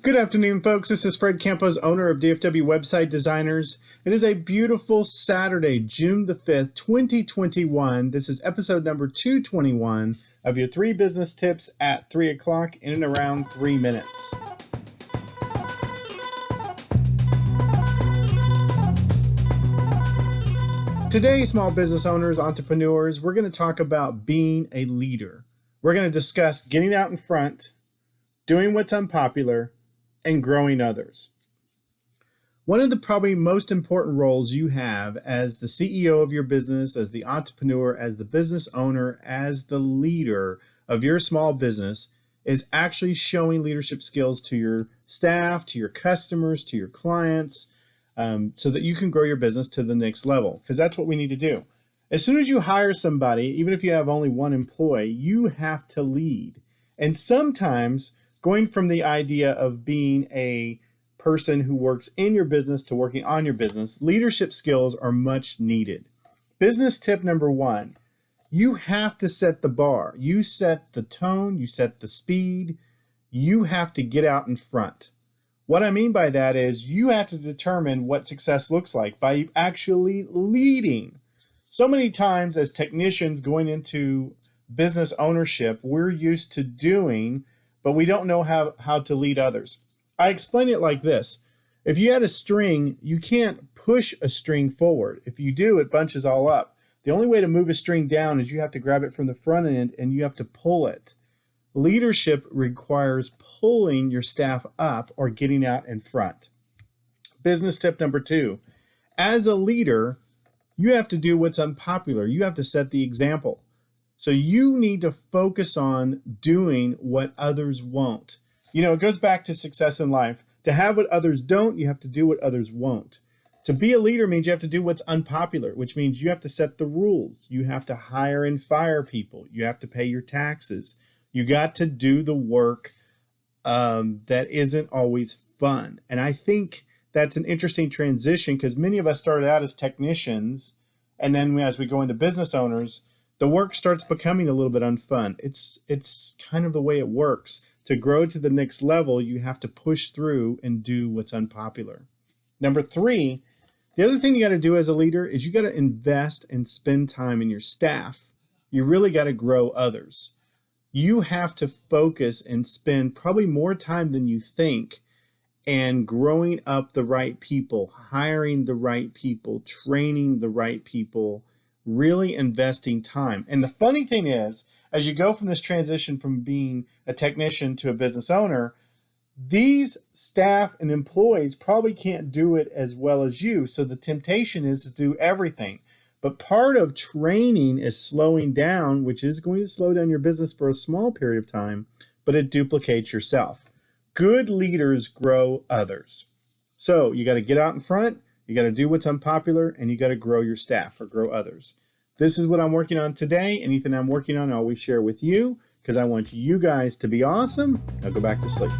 Good afternoon, folks. This is Fred Campos, owner of DFW Website Designers. It is a beautiful Saturday, June the 5th, 2021. This is episode number 221 of your 3 business tips at 3 o'clock in and around 3 minutes. Today, small business owners, entrepreneurs, we're going to talk about being a leader. We're going to discuss getting out in front, doing what's unpopular, and growing others. One of the probably most important roles you have as the CEO of your business, as the entrepreneur, as the business owner, as the leader of your small business is actually showing leadership skills to your staff, to your customers, to your clients, so that you can grow your business to the next level, because that's what we need to do. As soon as you hire somebody, even if you have only one employee, you have to lead. And sometimes going from the idea of being a person who works in your business to working on your business, leadership skills are much needed. Business tip number 1, you have to set the bar. You set the tone, you set the speed, you have to get out in front. What I mean by that is you have to determine what success looks like by actually leading. So many times as technicians going into business ownership, we're used to doing, but we don't know how to lead others. I explain it like this. If you had a string, you can't push a string forward. If you do, it bunches all up. The only way to move a string down is you have to grab it from the front end and you have to pull it. Leadership requires pulling your staff up or getting out in front. Business tip number 2, as a leader, you have to do what's unpopular. You have to set the example. So you need to focus on doing what others won't. You know, it goes back to success in life. To have what others don't, you have to do what others won't. To be a leader means you have to do what's unpopular, which means you have to set the rules. You have to hire and fire people. You have to pay your taxes. You got to do the work that isn't always fun. And I think that's an interesting transition because many of us started out as technicians, and then as we go into business owners, the work starts becoming a little bit unfun. It's kind of the way it works. To grow to the next level, you have to push through and do what's unpopular. Number 3, the other thing you got to do as a leader is you got to invest and spend time in your staff. You really got to grow others. You have to focus and spend probably more time than you think and growing up the right people, hiring the right people, training the right people, really investing time. And the funny thing is, as you go from this transition from being a technician to a business owner, these staff and employees probably can't do it as well as you. So the temptation is to do everything. But part of training is slowing down, which is going to slow down your business for a small period of time, but it duplicates yourself. Good leaders grow others. So you got to get out in front. You got to do what's unpopular, and you got to grow your staff or grow others. This is what I'm working on today. Anything I'm working on, I always share with you because I want you guys to be awesome. Now go back to sleep.